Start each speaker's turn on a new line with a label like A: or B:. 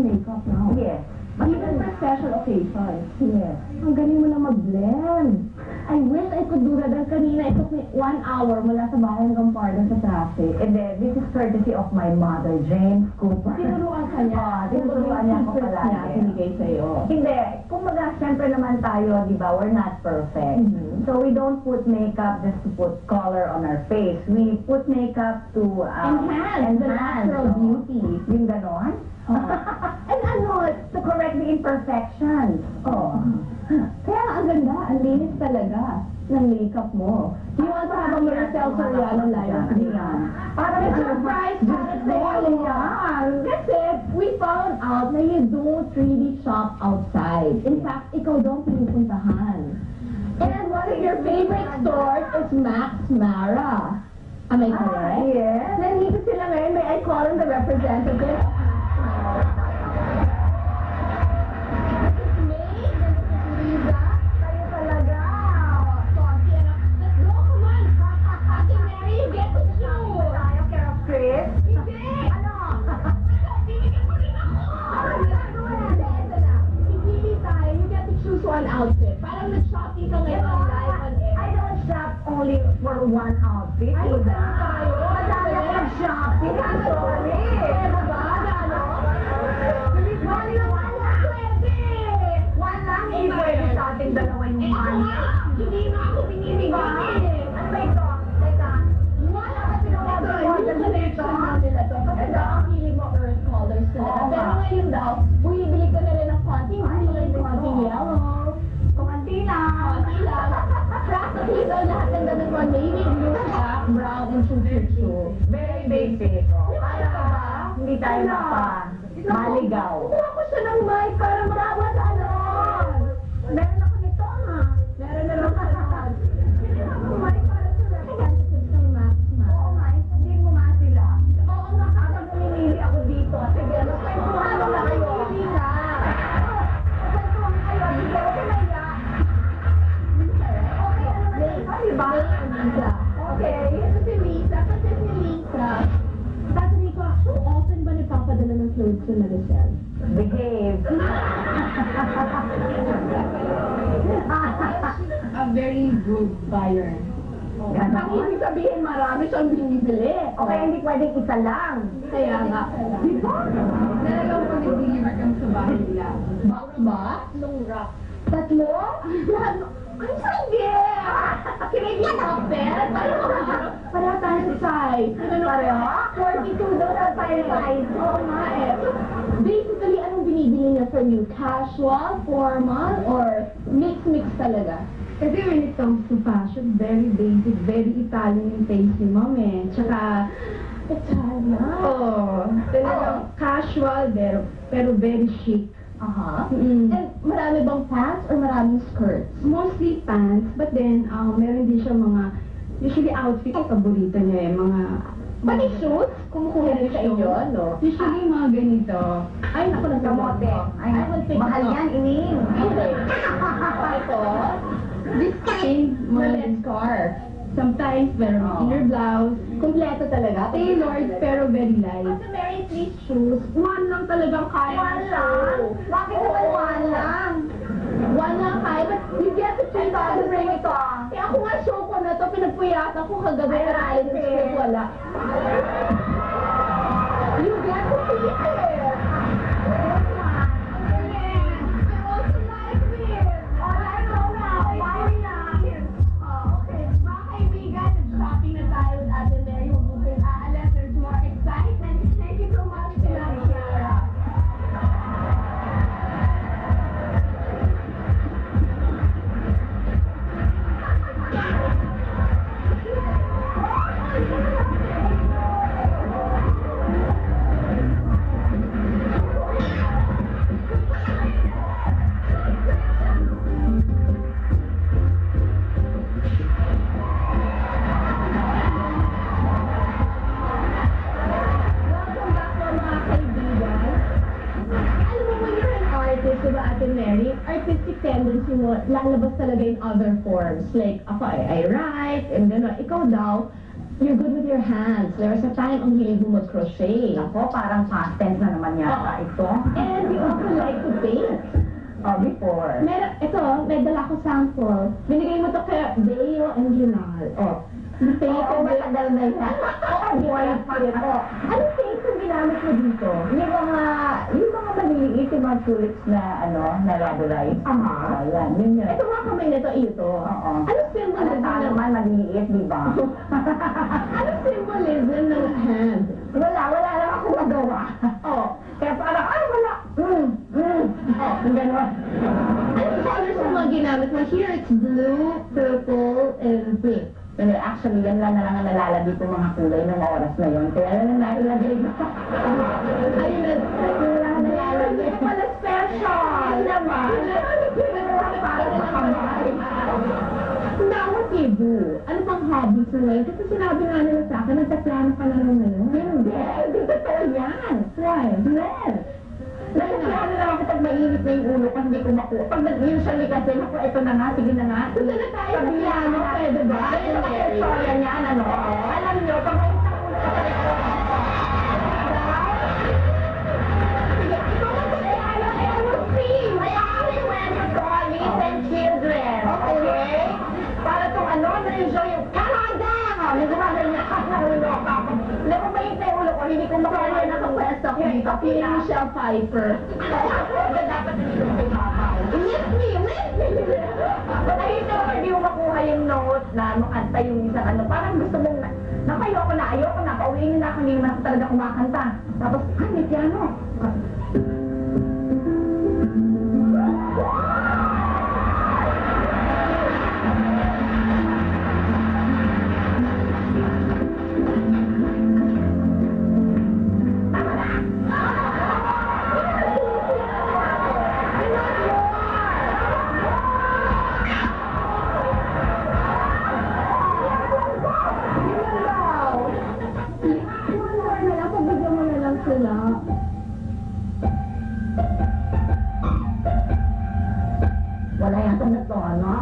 A: makeup now.
B: Yes.
A: Even for special occasions.
B: Yes.
A: Ang galing mo na mag-blend. I wish I could do that. Dahil kanina, it took me 1 hour mula sa bahay hanggang Pardon sa traffic.
B: And then, this is courtesy of my mother, James Cooper.
A: Tinuruan ka niya.
B: Tinuruan niya ako
A: Secrets niya,
B: palagi.
A: binigay sa'yo.
B: Hindi. Kumbaga, syempre naman tayo, di ba, we're not perfect. So, we don't put makeup just to put color on our face. We put makeup to
A: Enhance the natural beauty.
B: Yung ganon. And ano, to correct the imperfections.
A: Kaya ang ganda, ang linis talaga ng makeup mo. You want to have a Maricel Soriano line?
B: Parang
A: surprise Kasi we found out na you don't really shop outside. In fact, ikaw daw pinupuntahan. And one of your favorite stores is Max Mara. Am I correct?
B: Yes.
A: Nandito sila ngayon. May I call him the representative?
B: Kayo talaga. Tayo, care of Chris. Ano?
A: One outfit. Parang nag-shopping ka ngayon live on air.
B: I don't shop only for one outfit.
A: Ay,
B: diba?
A: tayo.
B: Madami ako nag-shopping. I'm sorry. One lang. Hindi pwede sa ating dalawa yung money.
A: Hindi nga ako pinibigay eh.
B: Ano ba ito? Teka.
A: Wala ka pinag-order yung connection mo nila to. Kasi daw ang feeling mo earth colors talaga.
B: Oo.
A: Pero ngayon daw, bumibili ka na rin ng konting green, konting yellow.
B: Kumanti lang.
A: Konti lang. Practically daw lahat ng damit mo, navy blue, black, brown, and choo-choo.
B: Very basic. Kaya ka ba? Hindi tayo maligaw.
A: Kuha ko siya ng mic para marawat ano.
B: Meron ako nito ha.
A: Meron na lang kanon. Mic para sa representative ng Max Ma.
B: Oo nga, hindi mo nga sila.
A: Oo nga,
B: Habang namimili ako dito. Sige, ano kayo? Ano na kayo?
A: hindi na.
B: Kwentuhan kayo. Hindi ako pinaya. Okay, ano na Lisa, di ba?
A: Lisa.
B: Okay.
A: Ito si Lisa, kasi si Lisa. Sabi ko, how often ba nagpapadala ng clothes sa Maricel?
B: Behave.
A: A very good buyer. Ang ibig sabihin, marami siyang binibili.
B: Okay, hindi pwedeng isa lang.
A: Kaya nga. Di ba?
C: Nalalaw ko nag-deliver kami sa bahay nila.
A: Box ba? Tatlo? Ay, sige! Kinigil ka, Pet? Pareho tayo sa size.
B: Pareho?
A: 42 daw na tayo size. Oo nga eh. Basically, anong binibili niya from you? Casual, formal, or mix-mix talaga?
C: Kasi when it comes to fashion, very basic, very Italian yung taste ni Mom eh. Tsaka,
A: Italian?
C: talagang casual, pero very chic.
A: Aha.
C: Mm.
A: And marami bang pants or maraming skirts?
C: Mostly pants, but then, meron din siya mga, usually outfit, paborito niya eh, mga...
A: Pati shoes? Kumukuha rin sa inyo, no?
C: Usually mga ganito.
A: Ay, naku,
B: Kamote. Ay,
A: I will pick
B: mahal
A: it up.
B: yan, ining.
A: Okay. Ito,
C: This kind,
A: red
C: mga
A: scarf.
C: sometimes, pero may inner blouse.
A: Kompleto talaga.
C: Tailored, pero very light.
A: Kasi Mary, please shoes. One lang talagang kaya.
B: One lang? Bakit naman one lang?
A: One lang kaya. But you get to choose how to bring it on. Kaya ako nga show ko na to, pinagpuyatan ko kagabi.
B: Ay, right.
A: Wala. You get to see it. Artistic tendency mo, lalabas talaga in other forms. Like, ako, I write, and then, ikaw daw, you're good with your hands. There was a time ang hilig mo mag-crochet.
B: Ako, parang past tense na naman yata ito.
A: And paint.
B: Oh, before.
A: May dala ko sample. Binigay mo to kay Deo and Junal. Oh. Paint
B: Oo, matagal na yan. Oo, buhay pa rin. Oh, ano paint yung ginamit mo dito? Yung mga maliliit, yung mga tulips na, na rubberized.
A: Aha.
B: Yan, yun yun.
A: Ito mga kamay nito, ito.
B: Oo.
A: Ano symbolism
B: Ano
A: ng...
B: naman, maliliit, di ba?
A: Ano symbolism ng hand?
B: Wala lang ako magawa.
A: Oh.
B: Kaya parang, wala. Oh, gano'n.
A: Ano colors yung mga ginamit mo? Here it's blue, purple, and pink.
B: Actually, yan lang na lang ang nalalagay ko mga kulay ng oras na yun. Kaya yan ang nailagay ko.
A: Ayun na.
B: Yung lang ang nalalagay.
A: Ito pala special.
B: Naman.
A: Parang kamay. Now, what do you do? Ano pang hobbies mo ngayon? Kasi sinabi nga nila sa akin, nagtaplano ka na rin ngayon.
B: Hindi totoo yan.
A: Right.
B: Yes. Nagsasabi na ako pag mainit na yung ulo ko, hindi ko makuha. Pag nag-usually kasi, naku, ito na nga, sige na nga.
A: Gusto na tayo sa piano, pwede ba?
B: Ayun na kayo, sorry niyan, alam niyo, pag mainit na ulo ko, okay? Para itong na-enjoy yung Canada! May gumagay niya ka na ulo ka. Hindi ko mainit na yung ulo ko, hindi ko makuha na sa pwesto ko.
A: Dito, feeling Michelle Pfeiffer.
B: Dapat dito sa ibabaw.
A: Lift me!
B: Hindi mo makuha yung note na makanta yung isang parang gusto mong, ayoko na, pauwiin nyo na ako, hindi naman ako talaga kumakanta. Tapos, may piano.
A: Pagbigyan mo na lang sila.
B: Wala yata na to, ano?